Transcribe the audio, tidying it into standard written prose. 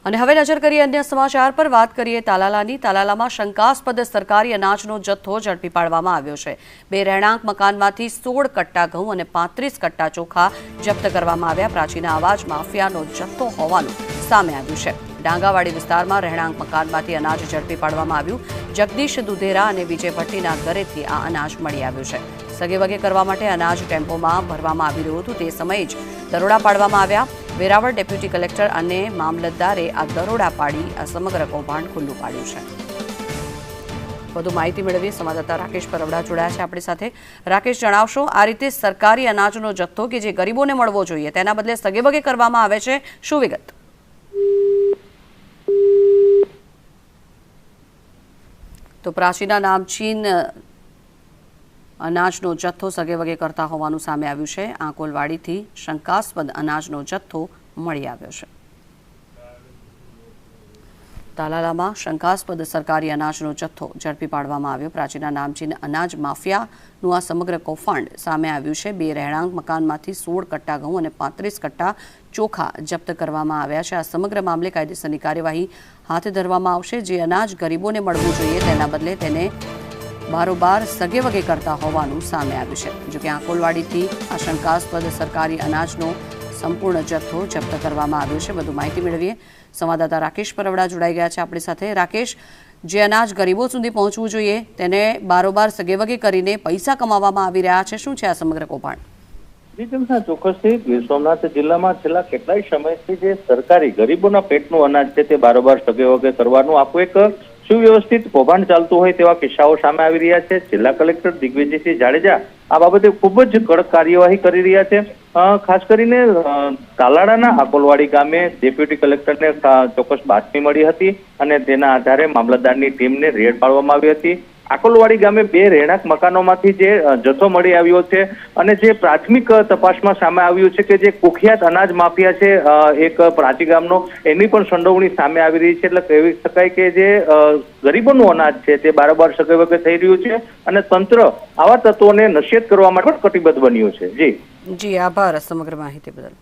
અને હવે નજર કરીએ અન્ય સમાચાર પર। વાત કરીએ તાલાલાની। તાલાલામાં શંકાસ્પદ સરકારી અનાજનો જથ્થો ઝડપી પાડવામાં આવ્યો છે। બે રહેણાંક મકાનમાંથી 16 કટ્ટા ઘઉં અને 35 કટ્ટા ચોખા જપ્ત કરવામાં આવ્યા। પ્રાચીના આવાજ માફિયાનો જથ્થો હોવાનું સામે આવ્યું છે। ડાંગાવાડી વિસ્તારમાં રહેણાંક મકાનમાંથી અનાજ ઝડપી પાડવામાં આવ્યું। જગદીશ દુધેરા અને વિજય ભટ્ટીના ઘરેથી આ અનાજ મળી આવ્યું છે। સગેવગે કરવા માટે અનાજ ટેમ્પોમાં ભરવામાં આવી રહ્યું હતું। તે સમયે જ દરોડા પાડવામાં આવ્યા। વેરાવળ ડેપ્યુટી કલેક્ટર અને મામલતદારે આ દરોડા પાડી આ સમગ્ર કૌભાંડ ખુલ્લું પાડ્યું છે। વધુ માહિતી મેળવીએ સંવાદદાતા રાકેશ પરવડા જોડાયા છે આપણી સાથે। રાકેશ, જણાવશો, આ રીતે સરકારી અનાજનો જથ્થો કે જે ગરીબોને મળવો જોઈએ તેના બદલે સગેવગે કરવામાં આવે છે, શું વિગત? તો પ્રાચીના નામચીન અનાજનો જથ્થો સગેવગે કરતા હોવાનું સામે આવ્યું છે। આંકોલવાડીથી શંકાસ્પદ અનાજનો જથ્થો મળી આવ્યો છે। તાલાલામાં શંકાસ્પદ સરકારી અનાજનો જથ્થો ઝડપી પાડવામાં આવ્યો। પ્રાચીના નામચીન અનાજ માફિયાનું આ સમગ્ર કૌભાંડ સામે આવ્યું છે। બે રહેણાંક મકાનમાંથી 16 કટ્ટા ઘઉં અને 35 કટ્ટા ચોખા જપ્ત કરવામાં આવ્યા છે। આ સમગ્ર મામલે કાયદેસરની કાર્યવાહી હાથ ધરવામાં આવશે। જે અનાજ ગરીબોને મળવું જોઈએ તેના બદલે તેને બારોબાર સગેવગે કરતા હોવાનું સામે આવ્યું છે। જોકે આંકોલવાડીથી આ શંકાસ્પદ સરકારી અનાજનો સંપૂર્ણ જથ્થો જપ્ત કરવામાં આવ્યો છે। વધુ માહિતી મેળવીએ સંવાદદાતા રાકેશ પરવડા જોડાઈ ગયા છે આપણી સાથે। રાકેશ, જે અનાજ ગરીબો સુધી પહોંચવું જોઈએ તેને બારોબાર સગેવગે કરીને પૈસા કમાવામાં આવી રહ્યા છે, શું છે આ સમગ્ર કૌભાંડ? ચોક્કસથી ગીર સોમનાથ જિલ્લામાં છેલ્લા કેટલાય સમયથી જે સરકારી ગરીબોના પેટનું અનાજ છે તે બારોબાર સગેવગે કરવાનું આખું એક સુવ્યવસ્થિત કૌભાંડ ચાલતું હોય તેવા કિસ્સાઓ સામે આવી રહ્યા છે। જિલ્લા કલેક્ટર દિગ્વિજયસિંહ જાડેજા આ બાબતે ખૂબ જ કડક કાર્યવાહી કરી રહ્યા છે। ખાસ કરીને તાલાળાના આકોલવાડી ગામે ડેપ્યુટી કલેક્ટરને ચોક્કસ બાતમી મળી હતી અને તેના આધારે મામલતદારની ટીમને રેડ પાડવામાં આવી હતી। આકોલવાડી ગામે બે રહેણાંક મકાનોમાંથી જે જથ્થો મળી આવ્યો છે અને જે પ્રાથમિક તપાસમાં સામે આવ્યું છે કે જે કુખ્યાત અનાજ માફિયા છે એક પ્રાચી ગામનો, એની પણ સંડોવણી સામે આવી રહી છે। એટલે કહી શકાય કે જે ગરીબોનું અનાજ છે તે બારોબાર સગેવગે થઈ રહ્યું છે અને તંત્ર આવા તત્વોને નશ્યત કરવા માટે પણ કટિબદ્ધ બન્યું છે। જી, આભાર સમગ્ર માહિતી બદલ।